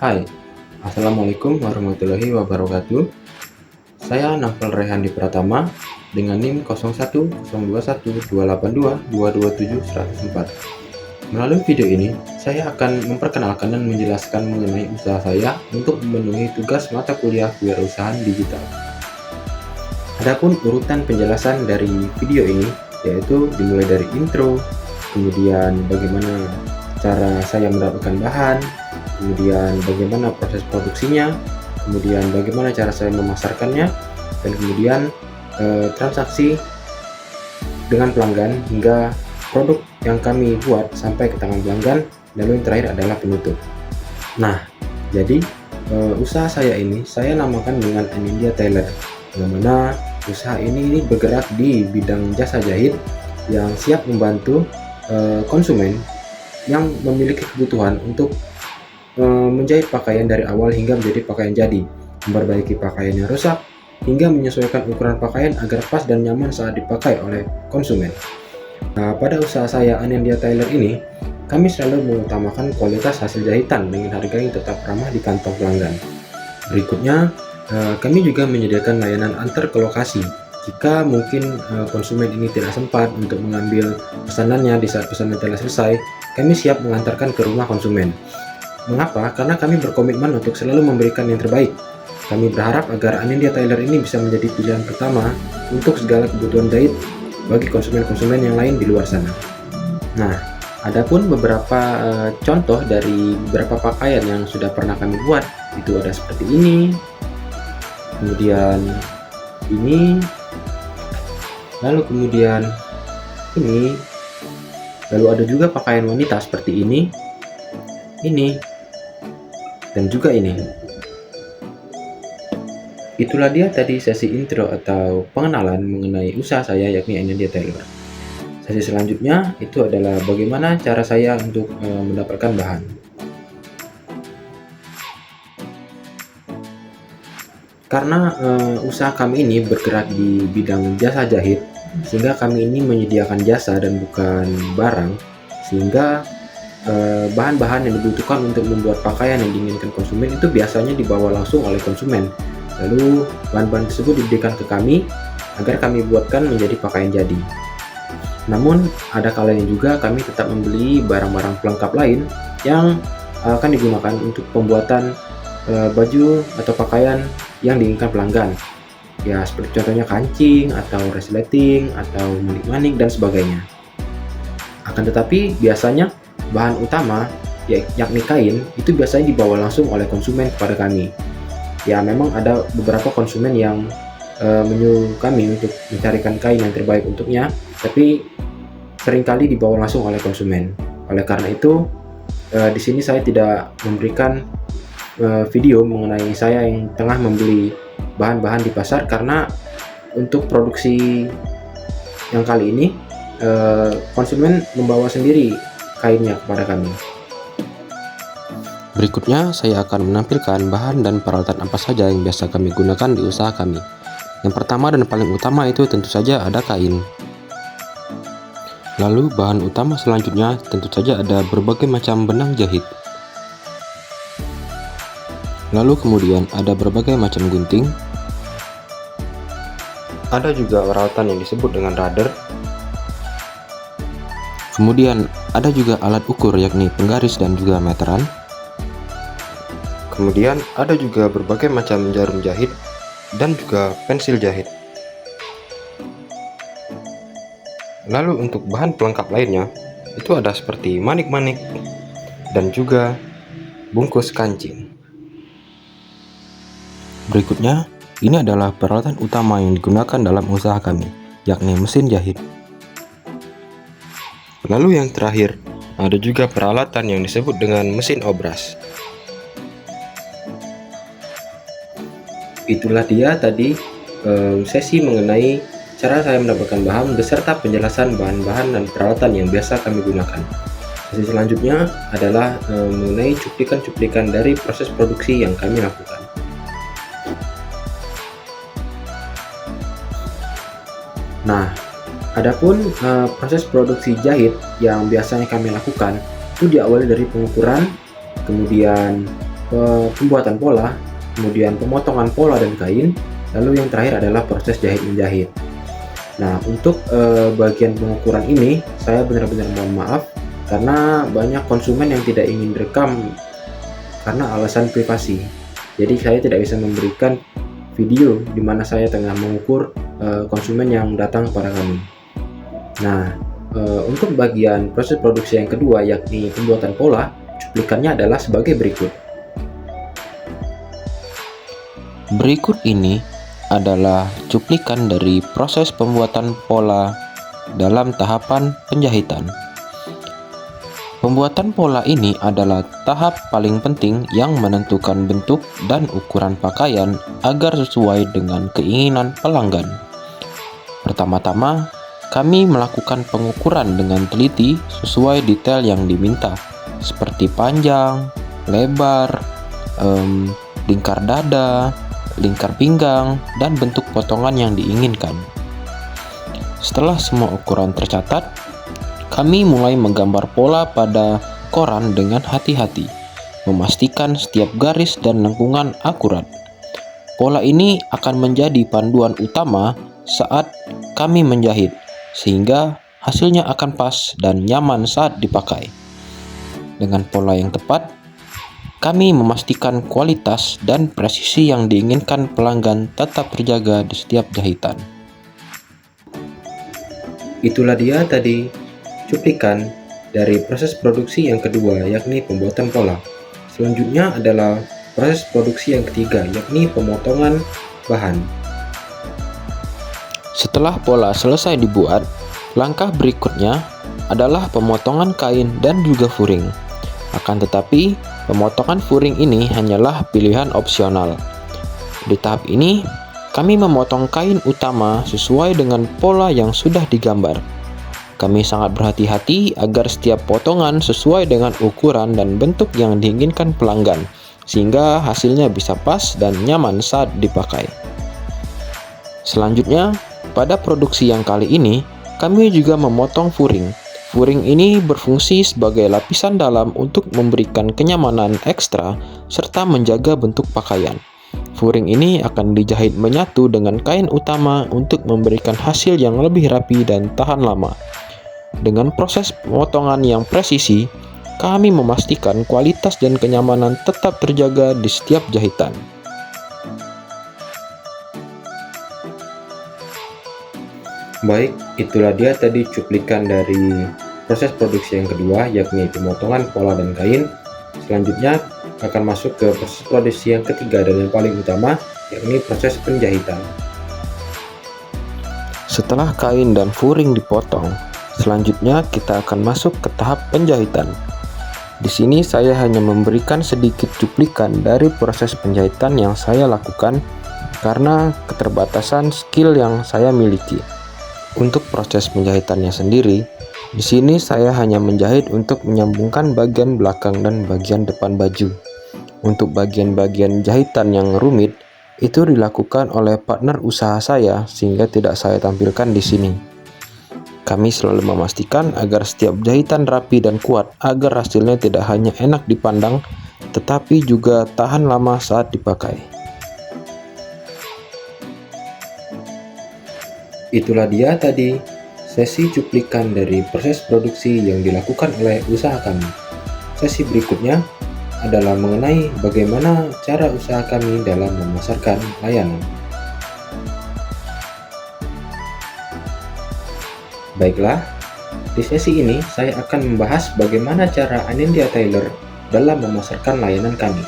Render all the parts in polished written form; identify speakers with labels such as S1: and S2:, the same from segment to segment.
S1: Hai, Assalamualaikum warahmatullahi wabarakatuh. Saya Naufal Rehandi Pratama dengan NIM 01021282227104. Melalui video ini, saya akan memperkenalkan dan menjelaskan mengenai usaha saya untuk memenuhi tugas mata kuliah kewirausahaan digital. Adapun urutan penjelasan dari video ini, yaitu dimulai dari intro, kemudian bagaimana cara saya mendapatkan bahan, kemudian bagaimana proses produksinya, kemudian bagaimana cara saya memasarkannya, dan kemudian transaksi dengan pelanggan hingga produk yang kami buat sampai ke tangan pelanggan, lalu yang terakhir adalah penutup. Nah, jadi usaha saya ini saya namakan dengan Anindya Tailor, yang mana usaha ini bergerak di bidang jasa jahit yang siap membantu konsumen yang memiliki kebutuhan untuk menjahit pakaian dari awal hingga menjadi pakaian jadi, memperbaiki pakaian yang rusak, hingga menyesuaikan ukuran pakaian agar pas dan nyaman saat dipakai oleh konsumen. Nah, pada usaha saya Anindya Tailor ini, kami selalu mengutamakan kualitas hasil jahitan dengan harga yang tetap ramah di kantong pelanggan. Berikutnya, kami juga menyediakan layanan antar ke lokasi. Jika mungkin konsumen ini tidak sempat untuk mengambil pesanannya di saat pesanan telah selesai, kami siap mengantarkan ke rumah konsumen. Mengapa? Karena kami berkomitmen untuk selalu memberikan yang terbaik. Kami berharap agar Anindya Tailor ini bisa menjadi pilihan pertama untuk segala kebutuhan jahit bagi konsumen-konsumen yang lain di luar sana. Nah, adapun beberapa contoh dari beberapa pakaian yang sudah pernah kami buat, itu ada seperti ini, kemudian ini, lalu kemudian ini, lalu ada juga pakaian wanita seperti ini, dan juga ini. Itulah dia tadi sesi intro atau pengenalan mengenai usaha saya, yakni Anindya Tailor. Sesi selanjutnya itu adalah bagaimana cara saya untuk mendapatkan bahan. Karena usaha kami ini bergerak di bidang jasa jahit, sehingga kami ini menyediakan jasa dan bukan barang, sehingga bahan-bahan yang dibutuhkan untuk membuat pakaian yang diinginkan konsumen itu biasanya dibawa langsung oleh konsumen. Lalu bahan-bahan tersebut diberikan ke kami agar kami buatkan menjadi pakaian jadi. Namun ada kalanya juga kami tetap membeli barang-barang pelengkap lain yang akan digunakan untuk pembuatan baju atau pakaian yang diinginkan pelanggan. Ya, seperti contohnya kancing atau resleting atau manik-manik dan sebagainya. Akan tetapi biasanya bahan utama yakni kain itu biasanya dibawa langsung oleh konsumen kepada kami. Ya, memang ada beberapa konsumen yang menyuruh kami untuk mencarikan kain yang terbaik untuknya, tapi seringkali dibawa langsung oleh konsumen. Oleh karena itu, di sini saya tidak memberikan video mengenai saya yang tengah membeli bahan-bahan di pasar, karena untuk produksi yang kali ini konsumen membawa sendiri kainnya kepada kami. Berikutnya, saya akan menampilkan bahan dan peralatan apa saja yang biasa kami gunakan di usaha kami. Yang pertama dan paling utama itu tentu saja ada kain. Lalu bahan utama selanjutnya tentu saja ada berbagai macam benang jahit. Lalu kemudian ada berbagai macam gunting. Ada juga peralatan yang disebut dengan rudder. Kemudian ada juga alat ukur yakni penggaris dan juga meteran. Kemudian ada juga berbagai macam jarum jahit dan juga pensil jahit. Lalu untuk bahan pelengkap lainnya itu ada seperti manik-manik dan juga bungkus kancing. Berikutnya, ini adalah peralatan utama yang digunakan dalam usaha kami, yakni mesin jahit. Lalu yang terakhir, ada juga peralatan yang disebut dengan mesin obras. Itulah dia tadi sesi mengenai cara saya mendapatkan bahan beserta penjelasan bahan-bahan dan peralatan yang biasa kami gunakan. Sesi selanjutnya adalah mengenai cuplikan-cuplikan dari proses produksi yang kami lakukan. Nah, adapun proses produksi jahit yang biasanya kami lakukan itu diawali dari pengukuran, kemudian pembuatan pola, kemudian pemotongan pola dan kain, lalu yang terakhir adalah proses jahit menjahit. Nah, untuk bagian pengukuran ini saya benar-benar mohon maaf karena banyak konsumen yang tidak ingin direkam karena alasan privasi. Jadi saya tidak bisa memberikan video di mana saya tengah mengukur konsumen yang datang kepada kami. Nah, untuk bagian proses produksi yang kedua yakni pembuatan pola, cuplikannya adalah sebagai berikut.
S2: Berikut ini adalah cuplikan dari proses pembuatan pola dalam tahapan penjahitan. Pembuatan pola ini adalah tahap paling penting yang menentukan bentuk dan ukuran pakaian agar sesuai dengan keinginan pelanggan. Pertama-tama, kami melakukan pengukuran dengan teliti sesuai detail yang diminta, seperti panjang, lebar, lingkar dada, lingkar pinggang, dan bentuk potongan yang diinginkan. Setelah semua ukuran tercatat, kami mulai menggambar pola pada koran dengan hati-hati, memastikan setiap garis dan lengkungan akurat. Pola ini akan menjadi panduan utama saat kami menjahit, sehingga hasilnya akan pas dan nyaman saat dipakai. Dengan pola yang tepat, kami memastikan kualitas dan presisi yang diinginkan pelanggan tetap terjaga di setiap jahitan.
S1: Itulah dia tadi cuplikan dari proses produksi yang kedua yakni pembuatan pola. Selanjutnya adalah proses produksi yang ketiga yakni pemotongan bahan.
S2: Setelah pola selesai dibuat, langkah berikutnya adalah pemotongan kain dan juga furing. Akan tetapi, pemotongan furing ini hanyalah pilihan opsional. Di tahap ini, kami memotong kain utama sesuai dengan pola yang sudah digambar. Kami sangat berhati-hati agar setiap potongan sesuai dengan ukuran dan bentuk yang diinginkan pelanggan, sehingga hasilnya bisa pas dan nyaman saat dipakai. Selanjutnya, pada produksi yang kali ini, kami juga memotong furing. Furing ini berfungsi sebagai lapisan dalam untuk memberikan kenyamanan ekstra serta menjaga bentuk pakaian. Furing ini akan dijahit menyatu dengan kain utama untuk memberikan hasil yang lebih rapi dan tahan lama. Dengan proses pemotongan yang presisi, kami memastikan kualitas dan kenyamanan tetap terjaga di setiap jahitan.
S1: Baik, itulah dia tadi cuplikan dari proses produksi yang kedua yakni pemotongan pola dan kain. Selanjutnya akan masuk ke proses produksi yang ketiga dan yang paling utama yakni proses penjahitan.
S2: Setelah kain dan furing dipotong, selanjutnya kita akan masuk ke tahap penjahitan. Di sini saya hanya memberikan sedikit cuplikan dari proses penjahitan yang saya lakukan karena keterbatasan skill yang saya miliki. Untuk proses penjahitannya sendiri, di sini saya hanya menjahit untuk menyambungkan bagian belakang dan bagian depan baju. Untuk bagian-bagian jahitan yang rumit, itu dilakukan oleh partner usaha saya sehingga tidak saya tampilkan di sini. Kami selalu memastikan agar setiap jahitan rapi dan kuat agar hasilnya tidak hanya enak dipandang, tetapi juga tahan lama saat dipakai.
S1: Itulah dia tadi sesi cuplikan dari proses produksi yang dilakukan oleh usaha kami. Sesi berikutnya adalah mengenai bagaimana cara usaha kami dalam memasarkan layanan. Baiklah, di sesi ini saya akan membahas bagaimana cara Anindya Tailor dalam memasarkan layanan kami.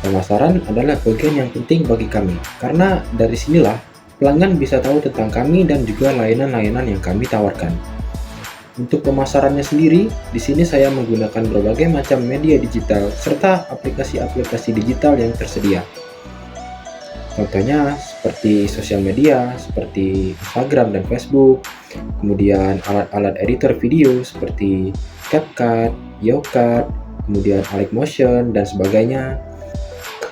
S1: Pemasaran adalah bagian yang penting bagi kami, karena dari sinilah pelanggan bisa tahu tentang kami dan juga layanan-layanan yang kami tawarkan. Untuk pemasarannya sendiri, di sini saya menggunakan berbagai macam media digital serta aplikasi-aplikasi digital yang tersedia. Contohnya seperti sosial media, seperti Instagram dan Facebook, kemudian alat-alat editor video seperti CapCut, YoCut, kemudian Motion dan sebagainya.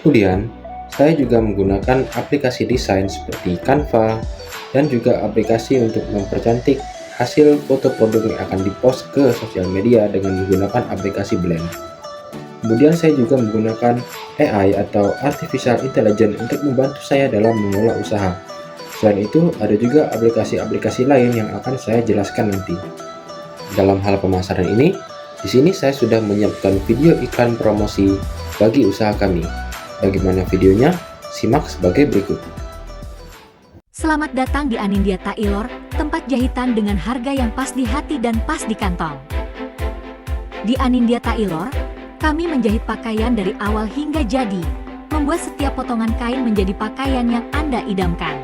S1: Kemudian, saya juga menggunakan aplikasi desain seperti Canva dan juga aplikasi untuk mempercantik hasil foto produk yang akan dipost ke sosial media dengan menggunakan aplikasi Blend. Kemudian saya juga menggunakan AI atau Artificial Intelligence untuk membantu saya dalam mengelola usaha. Selain itu, ada juga aplikasi-aplikasi lain yang akan saya jelaskan nanti. Dalam hal pemasaran ini, di sini saya sudah menyiapkan video iklan promosi bagi usaha kami. Bagaimana videonya? Simak sebagai berikut.
S3: Selamat datang di Anindya Tailor, tempat jahitan dengan harga yang pas di hati dan pas di kantong. Di Anindya Tailor, kami menjahit pakaian dari awal hingga jadi, membuat setiap potongan kain menjadi pakaian yang Anda idamkan.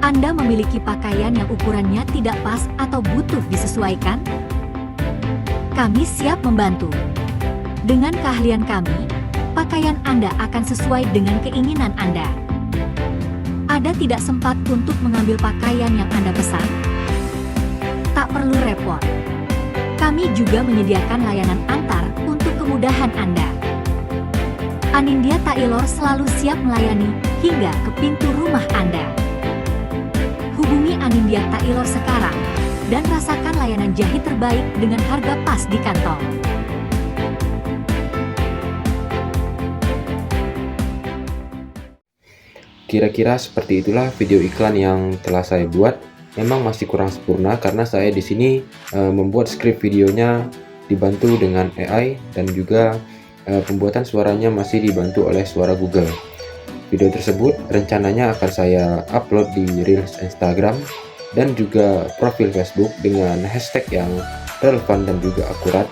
S3: Anda memiliki pakaian yang ukurannya tidak pas atau butuh disesuaikan? Kami siap membantu. Dengan keahlian kami, pakaian Anda akan sesuai dengan keinginan Anda. Anda tidak sempat untuk mengambil pakaian yang Anda pesan? Tak perlu repot. Kami juga menyediakan layanan antar untuk kemudahan Anda. Anindya Tailor selalu siap melayani hingga ke pintu rumah Anda. Hubungi Anindya Tailor sekarang dan rasakan layanan jahit terbaik dengan harga pas di kantong.
S1: Kira-kira seperti itulah video iklan yang telah saya buat. Memang masih kurang sempurna karena saya di sini membuat skrip videonya dibantu dengan AI dan juga pembuatan suaranya masih dibantu oleh suara Google. Video tersebut rencananya akan saya upload di Reels Instagram dan juga profil Facebook dengan hashtag yang relevan dan juga akurat,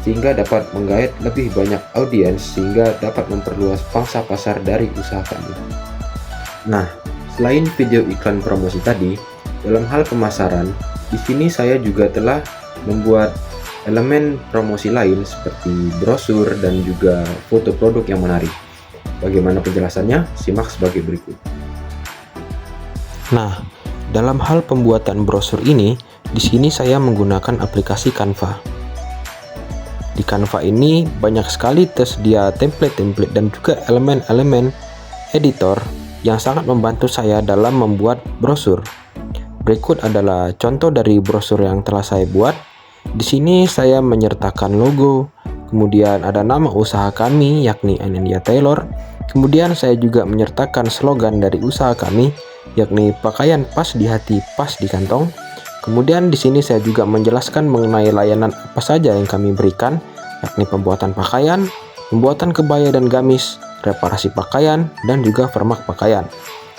S1: sehingga dapat menggait lebih banyak audiens sehingga dapat memperluas pangsa pasar dari usaha kami. Nah, selain video iklan promosi tadi, dalam hal pemasaran, di sini saya juga telah membuat elemen promosi lain seperti brosur dan juga foto produk yang menarik. Bagaimana penjelasannya? Simak sebagai berikut.
S2: Nah, dalam hal pembuatan brosur ini, di sini saya menggunakan aplikasi Canva. Di Canva ini banyak sekali tersedia template-template dan juga elemen-elemen editor yang sangat membantu saya dalam membuat brosur. Berikut adalah contoh dari brosur yang telah saya buat. Di sini saya menyertakan logo, kemudian ada nama usaha kami yakni Anindya Tailor. Kemudian saya juga menyertakan slogan dari usaha kami yakni pakaian pas di hati, pas di kantong. Kemudian di sini saya juga menjelaskan mengenai layanan apa saja yang kami berikan, yakni pembuatan pakaian, pembuatan kebaya dan gamis, reparasi pakaian, dan juga permak pakaian.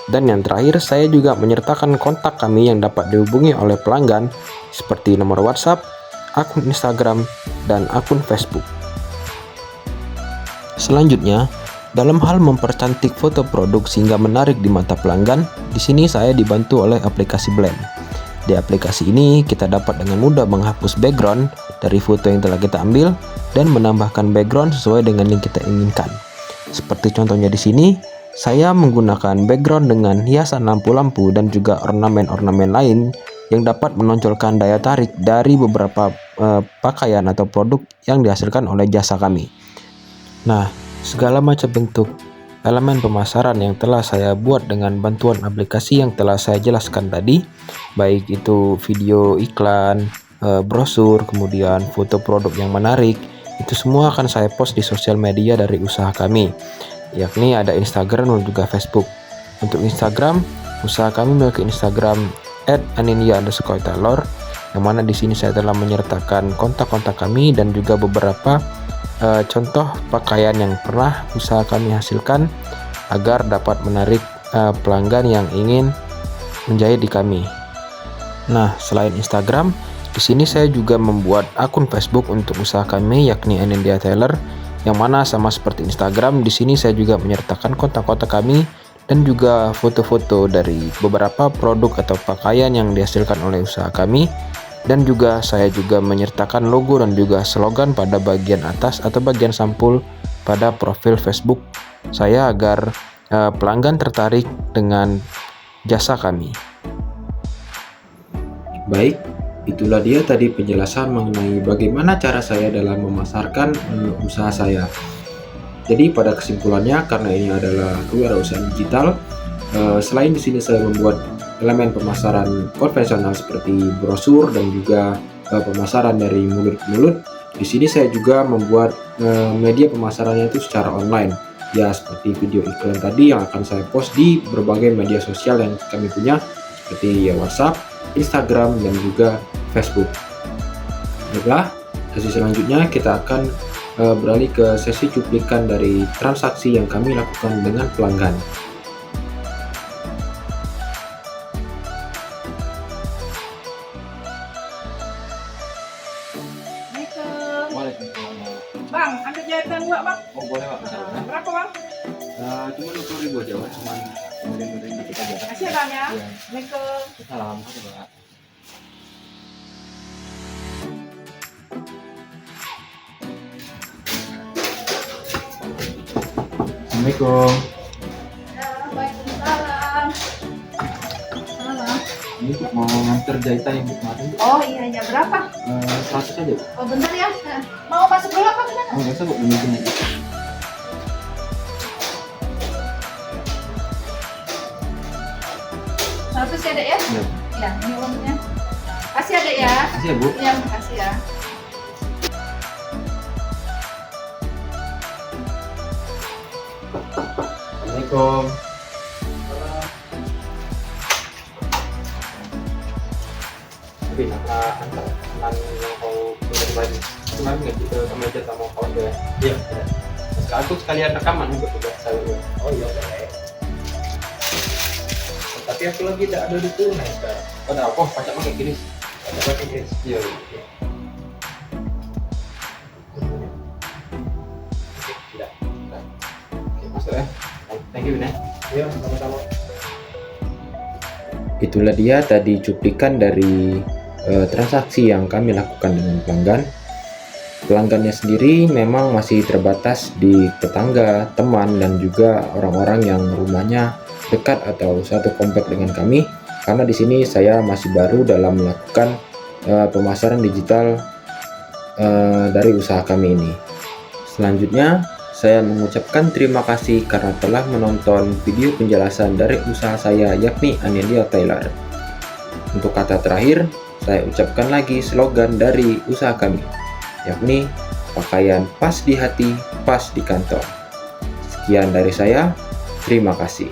S2: Dan yang terakhir, saya juga menyertakan kontak kami yang dapat dihubungi oleh pelanggan seperti nomor WhatsApp, akun Instagram, dan akun Facebook. Selanjutnya, dalam hal mempercantik foto produk sehingga menarik di mata pelanggan, di sini saya dibantu oleh aplikasi Blend. Di aplikasi ini, kita dapat dengan mudah menghapus background dari foto yang telah kita ambil dan menambahkan background sesuai dengan yang kita inginkan. Seperti contohnya di sini, saya menggunakan background dengan hiasan lampu-lampu dan juga ornamen-ornamen lain yang dapat menonjolkan daya tarik dari beberapa pakaian atau produk yang dihasilkan oleh jasa kami. Nah, segala macam bentuk elemen pemasaran yang telah saya buat dengan bantuan aplikasi yang telah saya jelaskan tadi, baik itu video iklan, brosur, kemudian foto produk yang menarik, itu semua akan saya post di sosial media dari usaha kami, yakni ada Instagram dan juga Facebook. Untuk Instagram, usaha kami memiliki Instagram @anindya_tailor, yang mana di sini saya telah menyertakan kontak-kontak kami dan juga beberapa contoh pakaian yang pernah usaha kami hasilkan agar dapat menarik pelanggan yang ingin menjahit di kami. Nah, selain Instagram, di sini saya juga membuat akun Facebook untuk usaha kami yakni Anindya Tailor, yang mana sama seperti Instagram, di sini saya juga menyertakan kontak-kontak kami dan juga foto-foto dari beberapa produk atau pakaian yang dihasilkan oleh usaha kami. Dan juga saya juga menyertakan logo dan juga slogan pada bagian atas atau bagian sampul pada profil Facebook saya agar pelanggan tertarik dengan jasa kami.
S1: Baik, itulah dia tadi penjelasan mengenai bagaimana cara saya dalam memasarkan usaha saya. Jadi pada kesimpulannya, karena ini adalah kewirausahaan digital, selain di sini saya membuat elemen pemasaran konvensional seperti brosur dan juga pemasaran dari mulut ke mulut, Di sini saya juga membuat media pemasarannya itu secara online. Ya, seperti video iklan tadi yang akan saya post di berbagai media sosial yang kami punya, seperti ya WhatsApp, Instagram, dan juga Facebook. Baiklah, sesi selanjutnya kita akan beralih ke sesi cuplikan dari transaksi yang kami lakukan dengan pelanggan.
S4: Bang, ada jahitan dua bang.
S1: Oh boleh Pak,
S4: Berapa bang?
S1: cuma 20.000 aja Pak, cuma model-model dikit aja.
S4: Kasih ya bang ya.
S1: Iya.
S4: Assalamualaikum.
S1: Salam, Pak. Assalamualaikum.
S4: Waalaikumsalam. Salam.
S1: Ini Pak mau nganter jahitan yang kemarin.
S4: Oh iya iya berapa?
S1: 100 aja Pak.
S4: Oh bentar ya. Mau masuk dulu apa gimana?
S1: Oh nggak usah Pak, mungkin aja.
S4: Satu sih adek ya?
S1: Iya.
S4: Ya ini uangnya. Kasih adek ya.
S1: Makasih ya Bu.
S4: Iya makasih ya.
S1: Assalamualaikum. Tapi nama antar teman yang kau kirim lagi. Kemarin nggak kita sama aja sama kau ya. Iya. Sekarang aku sekalian rekaman juga saya. Oh iya boleh. Tapi aku lagi tidak ada di tunai sekarang. Ada apa? Pajak pakai gini. Pajak pakai gini. Iya. Oke, tidak. Oke, masuk ya. Thank you, Bina. Iya, sama-sama. Itulah dia tadi cuplikan dari transaksi yang kami lakukan dengan pelanggan. Pelanggannya sendiri memang masih terbatas di tetangga, teman, dan juga orang-orang yang rumahnya dekat atau satu komplek dengan kami. Karena di sini saya masih baru dalam melakukan pemasaran digital dari usaha kami ini. Selanjutnya, saya mengucapkan terima kasih karena telah menonton video penjelasan dari usaha saya, yakni Anindya Tailor. Untuk kata terakhir, saya ucapkan lagi slogan dari usaha kami, yakni pakaian pas di hati, pas di kantong. Sekian dari saya, terima kasih.